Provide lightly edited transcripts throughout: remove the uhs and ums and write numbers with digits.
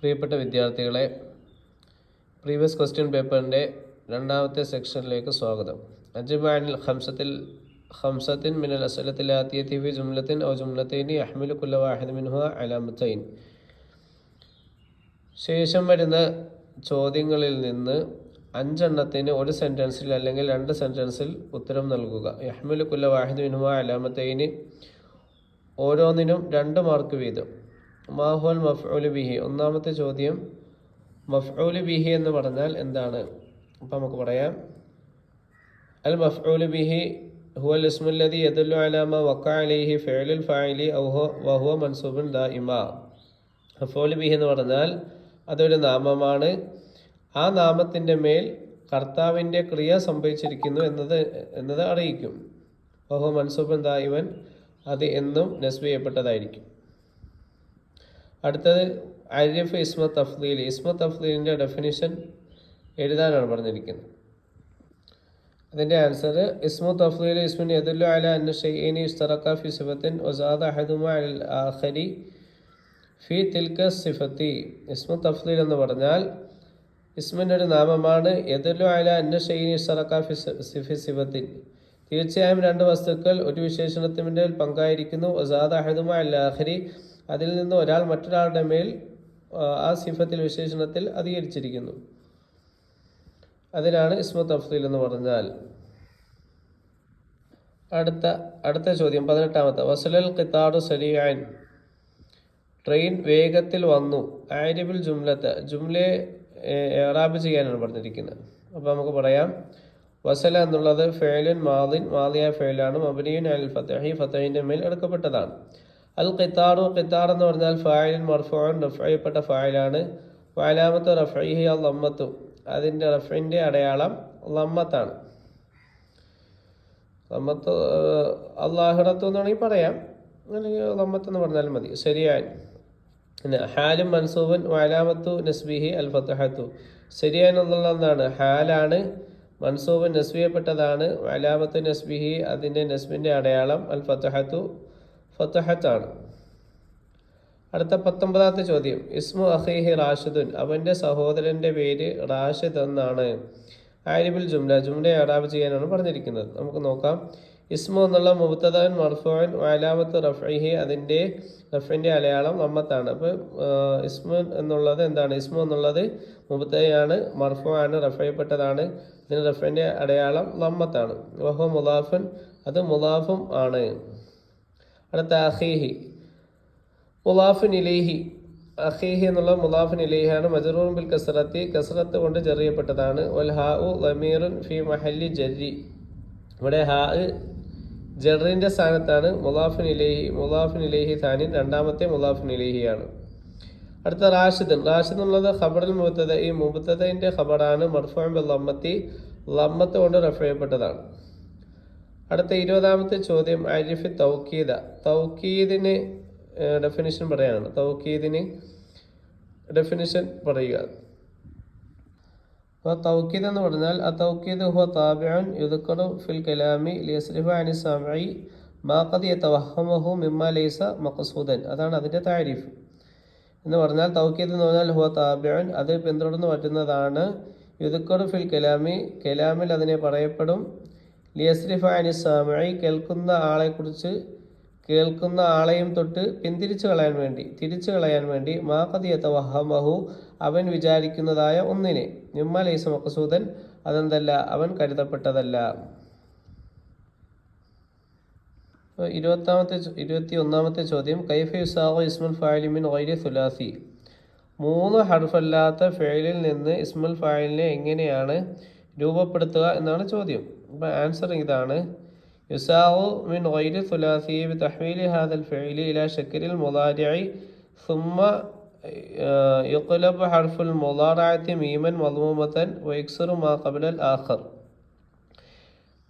പ്രിയപ്പെട്ട വിദ്യാർത്ഥികളെ, previous question പേപ്പറിൻ്റെ രണ്ടാമത്തെ സെക്ഷനിലേക്ക് സ്വാഗതം. അജ്ബഅനിൽ ഖംസത്തിൻ മിനൽ അസ്അലത്തിൽ ആതിയതി ഫി ജുംലത്തിൻ ഔ ജുംലത്തൈനി യഹ്മിലു കുല്ല വാഹിദ് മിൻഹുമാ അലാമത്തൈൻ. ശേഷം വരുന്ന ചോദ്യങ്ങളിൽ നിന്ന് 5 എണ്ണത്തിന് ഒരു സെൻറ്റൻസിൽ അല്ലെങ്കിൽ 2 സെൻറ്റൻസിൽ ഉത്തരം നൽകുക. യഹ്മിലു കുല്ല വാഹിദ് മിൻഹുമാ അലാമത്തൈനി, ഓരോന്നിനും 2 മാർക്ക് വീതം. മാഹുൽ മഫ്ഊലു ബിഹി, ഒന്നാമത്തെ ചോദ്യം മഫ്ഊലു ബിഹി എന്ന് പറഞ്ഞാൽ എന്താണ്? അപ്പം നമുക്ക് പറയാം, അൽ മഫ്ഊലു ബിഹി ഹുവൽ ഇസ്മുൽ ലദി യദുല്ലു അലാ മാ വഖഅ അലൈഹി ഫിഅലുൽ ഫാഇലി വഹുവ മൻസൂബുൻ ദായിമാ. മഫ്ഊലു ബിഹി എന്ന് പറഞ്ഞാൽ അതൊരു നാമമാണ്. ആ നാമത്തിൻ്റെ മേൽ കർത്താവിൻ്റെ ക്രിയ സംഭവിച്ചിരിക്കുന്നു എന്നത് അറിയിക്കും. വഹുവ മൻസൂബുൻ ദായിമൻ, അത് എന്നും നസ്ബ് ചെയ്യപ്പെട്ടതായിരിക്കും. അടുത്തത് അരിഫ് ഇസ്മ തഫ്ദീൽ. ഇസ്മ തഫ്ദീലിൻ്റെ ഡെഫിനിഷൻ എഴുതാനാണ് പറഞ്ഞിരിക്കുന്നത്. അതിൻ്റെ ആൻസർ, ഇസ്മു തഫ്ദീൽ ഇസ്മിൻ യദുല്ലു അലാ അന്ന ഷൈഇനി ഇസ്തറക ഫി സിഫത്തിൻ വസാദ അഹദുമാ അലൽ ആഖരി ഫി തിൽക സിഫത്തി. ഇസ്മു തഫ്ദീൽ എന്ന് പറഞ്ഞാൽ ഇസ്മിൻ്റെ ഒരു നാമമാണ്. യദുല്ലു അലാ അന്ന ഷൈഇനി ഇസ്തറക ഫി സിഫത്തിൻ, തീർച്ചയായും 2 വസ്തുക്കൾ ഒരു വിശേഷണത്തിൻ്റെ പങ്കായിരിക്കുന്നു. വസാദ അഹദുമാ അൽ ആഖരി, അതിൽ നിന്ന് ഒരാൾ മറ്റൊരാളുടെ മേൽ ആ സിഫത്തിൽ വിശേഷണത്തിൽ അധികരിച്ചിരിക്കുന്നു. അതിനാണ് ഇസ്മു തഫ്ദീൽ എന്ന് പറഞ്ഞാൽ. അടുത്ത ചോദ്യം 18. വസലൽ ഖിത്താറു സരീഅൻ, ട്രെയിൻ വേഗത്തിൽ വന്നു. ആരിബിൽ ജുംലത്ത്, ജുംലയെ ഇഅ്റാബ് ചെയ്യാനാണ് പറഞ്ഞിരിക്കുന്നത്. അപ്പോൾ നമുക്ക് പറയാം, വസല എന്നുള്ളത് ഫിഅലുൻ മാദിയായ ഫിഅലാണ്. മബ്നിയുൻ അലൽ ഫത്ഹി, ഫത്ഹിൻ്റെ മേൽ എടുക്കപ്പെട്ടതാണ്. അൽ ഖിത്താറു, ഖിത്താർ എന്ന് പറഞ്ഞാൽ ഫായിലുൻ മർഫൂഉൻ, റഫ്അ ചെയ്യപ്പെട്ട ഫായിലാണ്. വഅലാമത്തു റഫ്ഇഹി അൽ ലമ്മത്തു, അതിൻ്റെ റഫ്ഇൻ്റെ അടയാളം ലമ്മത്താണ്. ലമ്മത്ത് അല്ലാഹിറത്തു എന്ന് വേണമെങ്കിൽ പറയാം, അല്ലെങ്കിൽ ലമ്മത്ത് എന്ന് പറഞ്ഞാൽ മതി. ശരിയാൻ പിന്നെ ഹാലും മൻസൂബൻ വഅലാമത്തു നസ്ബിഹി അൽ ഫത്ഹത്തു. ശരിയാൻ എന്നുള്ളത് എന്താണ്? ഹാലാണ്, മൻസൂബൻ നസ്ബ് ചെയ്യപ്പെട്ടതാണ്. വഅലാമത്തു നസ്ബിഹി, അതിൻ്റെ നസ്ബിൻ്റെ അടയാളം അൽ ഫത്ഹത്തു, ഫത്ഹത്താണ്. അടുത്ത 19ാമത്തെ ചോദ്യം, ഇസ്മു അഖീഹി റാഷിദുൻ, അവൻ്റെ സഹോദരൻ്റെ പേര് റാഷിദ് എന്നാണ്. ആരിബിൽ ജുംല, ജുംല ഇഅ്റാബ് ചെയ്യാനാണ് പറഞ്ഞിരിക്കുന്നത്. നമുക്ക് നോക്കാം. ഇസ്മു എന്നുള്ള മുബ്തദഅൻ മർഫൂഉൻ വഅലാമത്തു റഫ്ഇഹി, അതിൻ്റെ റഫ്ഇൻ്റെ അടയാളം ലമ്മത്താണ്. അപ്പോൾ ഇസ്മു എന്നുള്ളത് എന്താണ്? ഇസ്മു എന്നുള്ളത് മുബ്തദയാണ്, മർഫൂആണ്, റഫ്അ ചെയ്യപ്പെട്ടതാണ്. ഇതിന് റഫ്ഇൻ്റെ അടയാളം ലമ്മത്താണ്. വഹുവ മുളാഫുൻ, അത് മുളാഫും ആണ്. അടുത്ത അഖീഹി, മുളാഫുൻ ഇലൈഹി. അഖീഹി എന്നുള്ള മുളാഫുൻ ഇലൈഹിയാണ്. മജ്റൂറുൻ ബിൽ കസ്റത്തി, കസ്റത്ത് കൊണ്ട് ജറിയപ്പെട്ടതാണ്. വൽ ഹാഉ ലമീറുൻ ഫി മഹല്ലി ജർരി, ഇവിടെ ഹാ ജറിൻ്റെ സ്ഥാനത്താണ്. മുളാഫുൻ ഇലൈഹി താനിൻ, രണ്ടാമത്തെ മുളാഫുൻ ഇലൈഹിയാണ്. അടുത്ത റാഷിദുൻ, റാഷിദ് എന്നുള്ളത് ഖബറുൽ മുബ്തദ, ഈ മുബ്തദയുടെ ഖബറാണ്. മർഫൂഉൻ ബിൽ ലമ്മത്തി, ലമ്മത്ത് കൊണ്ട് റഫ്അ ചെയ്യപ്പെട്ടതാണ്. അടുത്ത 20ാമത്തെ ചോദ്യം, അരിഫ് തൗക്കീദ, തൗക്കീദിന് ഡെഫിനിഷൻ പറയാനാണ്. തൗക്കീദിന് ഡെഫിനിഷൻ പറയുക. അപ്പോൾ തൗക്കീദ് എന്ന് പറഞ്ഞാൽ തൗക്കീദ് ഹുവ താബിഉൻ യുദ്കറു ഫിൽ കലാമി ലിയസ്രിഫ അനി സമഇ മാ ഖദ് യതവഹമഹു മിമ്മ ലൈസ മഖ്സൂദൻ, അതാണ് അതിൻ്റെ താരീഫ് എന്ന് പറഞ്ഞാൽ. തൗക്കീദ് എന്ന് പറഞ്ഞാൽ ഹുവ താബിഉൻ, അത് പിന്തുടർന്ന് പറ്റുന്നതാണ്. യുദ്കറു ഫിൽ കലാമി, കലാമിൽ അതിനെ പറയപ്പെടും. ലിയസ്രിഫ അനി സമഇ, കേൾക്കുന്ന ആളെയും തൊട്ട് തിരിച്ചു കളയാൻ വേണ്ടി. മാ ഖദ് യതവഹമഹു, അവൻ വിചാരിക്കുന്നതായ ഒന്നിനെ. മിമ്മ ലൈസ മഖ്സൂദൻ, അതെന്തല്ല, അവൻ കരുതപ്പെട്ടതല്ല. 21ാമത്തെ ചോദ്യം, കൈഫ യുസാഗു ഇസ്മുൽ ഫാഇലി മിൻ ഗൈരി സുലാസി, 3 ഹർഫല്ലാത്ത ഫിഅലിൽ നിന്ന് ഇസ്മുൽ ഫാഇലിനെ എങ്ങനെയാണ് രൂപപ്പെടുത്തുക എന്നാണ് ചോദ്യം. അപ്പോൾ ആൻസർ ഇതാണ്, യുസാഗു മിൻ ഗൈരി സുലാസി ബിതഹ്വീലി ഹാദൽ ഫിഅലി ഇലാ ശക്ലിൽ മുളാരിഇ സുമ്മ യുഖ്ലബ് ഹർഫുൽ മുളാറഅത്തി മീമൻ മദ്മൂമതൻ വയക്സറു മാ ഖബ്ലൽ ആഖർ.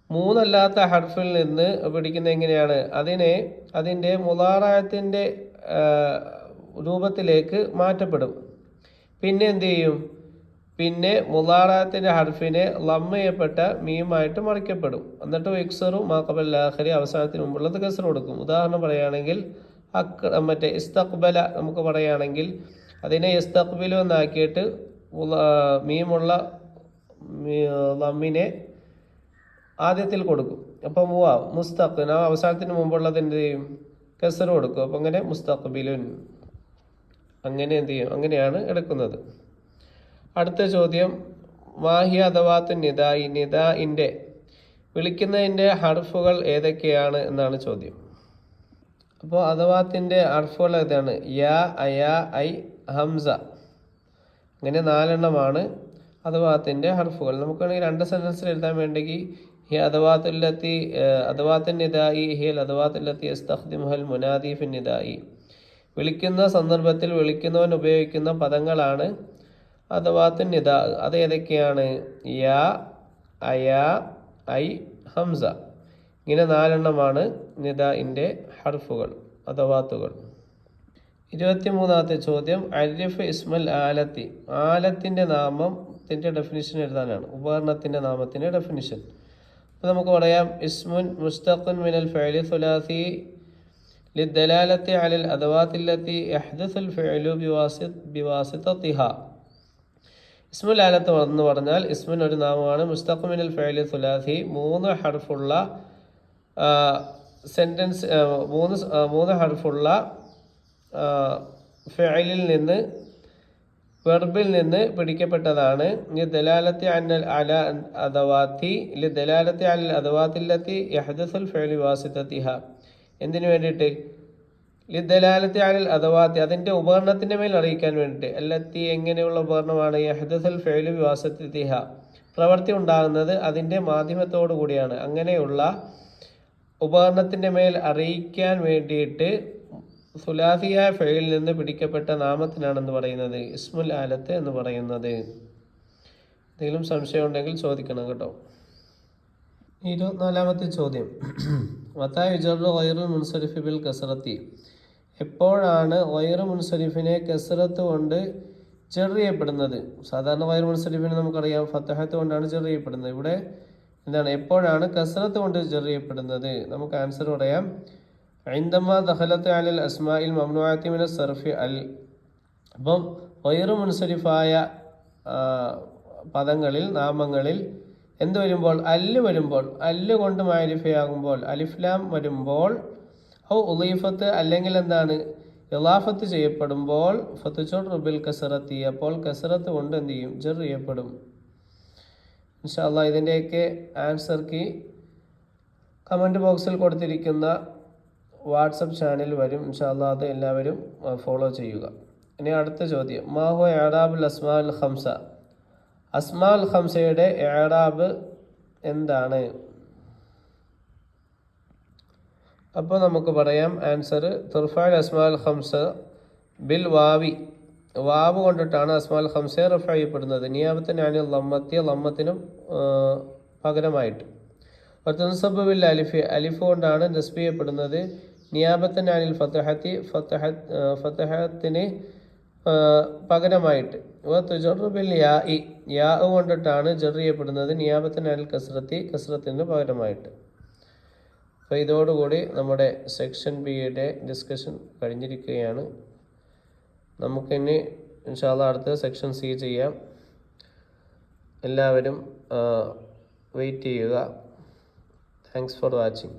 3 അല്ലാത്ത ഹർഫിൽ നിന്ന് പിടിക്കുന്ന എങ്ങനെയാണ്? അതിൻ്റെ മുളാറഅത്തിൻ്റെ രൂപത്തിലേക്ക് മാറ്റപ്പെടും. പിന്നെ എന്ത് ചെയ്യും? പിന്നെ മുളാറഅത്തിൻ്റെ ഹർഫിനെ ലമ്മ ചെയ്യപ്പെട്ട മീമായിട്ട് മറിക്കപ്പെടും. എന്നിട്ട് വയക്സറു മാ ഖബ്ലൽ ആഖരി, അവസാനത്തിന് മുമ്പുള്ളത് കസ്ർ കൊടുക്കും. ഉദാഹരണം പറയുകയാണെങ്കിൽ ഇസ്തഖ്ബല നമുക്ക് പറയുകയാണെങ്കിൽ അതിനെ യസ്തഖ്ബിലു എന്നാക്കിയിട്ട് മീമുള്ള ലമ്മിനെ ആദ്യത്തിൽ കൊടുക്കും. അപ്പോൾ മൂവാ മുസ്തഖ് അവസാനത്തിന് മുമ്പുള്ളത് എന്ത് ചെയ്യും? കസർ കൊടുക്കും. അപ്പം അങ്ങനെ മുസ്തഖ്ബിലുൻ അങ്ങനെ എന്ത് ചെയ്യും? അങ്ങനെയാണ് എടുക്കുന്നത്. അടുത്ത ചോദ്യം മാഹിയ അദവാത്തു നിദായി, നിദാഇൻ്റെ വിളിക്കുന്നതിൻ്റെ ഹർഫുകൾ ഏതൊക്കെയാണ് എന്നാണ് ചോദ്യം. അപ്പോൾ അദവാത്തിൻ്റെ ഹർഫുകൾ ഏതാണ്? യാ, അയ, ഐ, ഹംസ, അങ്ങനെ 4 എണ്ണമാണ് അദവാത്തിൻ്റെ ഹർഫുകൾ. നമുക്കാണെങ്കിൽ 2 സെൻറ്റൻസിൽ എഴുതാൻ വേണ്ടെങ്കിൽ ഹി അദവാത്തുല്ലത്തി അദവാത്തുൻ നിദായി ഹിയൽ അദവാത്തുല്ലത്തി യസ്തഖ്ദിമുഹൽ മുനാദി ഫിൻ നിദായി. വിളിക്കുന്ന സന്ദർഭത്തിൽ വിളിക്കുന്നവൻ ഉപയോഗിക്കുന്ന പദങ്ങളാണ് അദവാത്തുൻ നിദാ. അത് ഏതൊക്കെയാണ്? യാ, അയ, ഐ, ഹംസ, ഇങ്ങനെ 4 എണ്ണമാണ് നിദാഇൻ്റെ ഹർഫുകൾ, അദവാത്തുകൾ. 23ാമത്തെ ചോദ്യം അരിഫ് ഇസ്മൽ ആലത്തി, ആലത്തിൻ്റെ നാമത്തിൻ്റെ ഡെഫിനിഷൻ എഴുതാനാണ്, ഉപകരണത്തിൻ്റെ നാമത്തിൻ്റെ ഡെഫിനിഷൻ. അപ്പോൾ നമുക്ക് പറയാം ഇസ്മുൻ മുസ്തഖുൻ മിനൽ ഫഅലി സുലാസി ലിദ്ദലാലത്തി അലൽ അദവാത്തില്ലത്തി യഹ്ദസുൽ ഫഅലു ബിവാസിതതിഹ. ഇസ്മുൽ ആലത്ത് എന്ന് പറഞ്ഞാൽ ഇസ്മുൻ ഒരു നാമമാണ്, മുസ്തഖ് മിനൽ ഫഅലി സുലാസി 3 ഹർഫുള്ള സെൻറ്റൻസ്, 3 ഹർഫുള്ള ഫഅലിൽ നിന്ന് വെർബിൽ നിന്ന് പിടിക്കപ്പെട്ടതാണ്. ലിദലാലത്തി അലൽ അദവാത്തി ലിദലാലത്തി അലൽ അദവാത്തില്ലത്തി യഹ്ദസുൽ ഫഅലു ബിവാസിതതിഹ. എന്തിനു വേണ്ടിയിട്ട്? ലിദലാലത്തി അലൽ അദവാത്തി അതിൻ്റെ ഉപകരണത്തിൻ്റെ മേൽ അറിയിക്കാൻ വേണ്ടിയിട്ട്. അല്ലത്തി എങ്ങനെയുള്ള ഉപകരണമാണ്? യഹ്ദസുൽ ഫഅലു ബിവാസിതതിഹ പ്രവൃത്തി ഉണ്ടാകുന്നത് അതിൻ്റെ മാധ്യമത്തോടു കൂടിയാണ്. അങ്ങനെയുള്ള ഉപകരണത്തിൻ്റെ മേൽ അറിയിക്കാൻ വേണ്ടിയിട്ട് സുലാസിയായ ഫഅലിൽ നിന്ന് പിടിക്കപ്പെട്ട നാമത്തിനാണെന്ന് പറയുന്നത് ഇസ്മുൽ ആലത്ത് എന്ന് പറയുന്നത്. എന്തെങ്കിലും സംശയം ഉണ്ടെങ്കിൽ ചോദിക്കണം കേട്ടോ. 24ാമത്തെ ചോദ്യം മത്താ യുജറു ഗൈറുൽ മുൻസരിഫി ബിൽ കസ്റത്തി, എപ്പോഴാണ് ഗൈറു മുൻസരിഫിനെ കസ്റത്ത് കൊണ്ട് ജർ ചെയ്യപ്പെടുന്നത്? സാധാരണ ഗൈറു മുൻസരിഫിനെ നമുക്കറിയാം ഫതഹത്ത് കൊണ്ടാണ് ജർ ചെയ്യപ്പെടുന്നത്. ഇവിടെ എന്താണ്? എപ്പോഴാണ് കസ്റത്ത് കൊണ്ട് ജർ ചെയ്യപ്പെടുന്നത്? നമുക്ക് ആൻസർ പറയാം. ഐന്ദമ ദഖലത്ത് അലൽ അസ്മാഇൽ മംനുഅത്തി മിന സർഫി അൽ. അപ്പം ഗൈറു മുൻസരിഫായ പദങ്ങളിൽ നാമങ്ങളിൽ എന്ത് വരുമ്പോൾ? അല്ല് വരുമ്പോൾ, അല്ല് കൊണ്ട് മാരിഫയാകുമ്പോൾ, അലിഫ്ലാം വരുമ്പോൾ, ഔ ഉളീഫത്ത് അല്ലെങ്കിൽ എന്താണ് ഇളാഫത്ത് ചെയ്യപ്പെടുമ്പോൾ ഫതുജറു ബിൽ കസറത്തി, അപ്പോൾ കസറത്ത് കൊണ്ട് എന്ത് ചെയ്യും? ജർ ചെയ്യപ്പെടും. ഇൻഷാ അല്ലാഹ് ഇതിൻ്റെയൊക്കെ ആൻസർ കീ കമൻറ്റ് ബോക്സിൽ കൊടുത്തിരിക്കുന്ന വാട്സപ്പ് ചാനൽ വരും. ഇൻഷാ അല്ലാഹ് അത് എല്ലാവരും ഫോളോ ചെയ്യുക. ഇനി അടുത്ത ചോദ്യം മാഹു ഇഅറാബുൽ അസ്മാഉൽ ഖംസ, അസ്മാഉൽ ഖംസയുടെ ഇഅറാബ് എന്താണ്? അപ്പോൾ നമുക്ക് പറയാം ആൻസർ തുർഫഅൽ അസ്മാഉൽ ഖംസ ബിൽ വാവി, വാവ് കൊണ്ടിട്ടാണ് അസ്മാഉൽ ഖംസയെ റഫഅ ചെയ്യപ്പെടുന്നത്. നിയാബത്തൻ അനിൽ ലമ്മത്തി, ലമ്മത്തിനും പകരമായിട്ട്. വതൻസബു ബിൽ അലിഫ്, അലിഫ് കൊണ്ടാണ് നസ്ബ് ചെയ്യപ്പെടുന്നത്. നിയാബത്തൻ അനിൽ ഫതഹത്തി, ഫതഹത്തിന് പകരമായിട്ട്. വതുജറു ബിൽ യാഇ, യാ കൊണ്ടിട്ടാണ് ജർ ചെയ്യപ്പെടുന്നത്. നിയാബത്തൻ അനിൽ കസ്റത്തി, കസ്റത്തിന് പകരമായിട്ട്. അപ്പോൾ ഇതോടുകൂടി നമ്മുടെ സെക്ഷൻ ബിയുടെ ഡിസ്കഷൻ കഴിഞ്ഞിരിക്കുകയാണ്. നമുക്കിനി ഇൻഷാ അല്ലാഹ് അടുത്ത സെക്ഷൻ സി ചെയ്യാം. എല്ലാവരും വെയിറ്റ് ചെയ്യുക. Thanks for watching.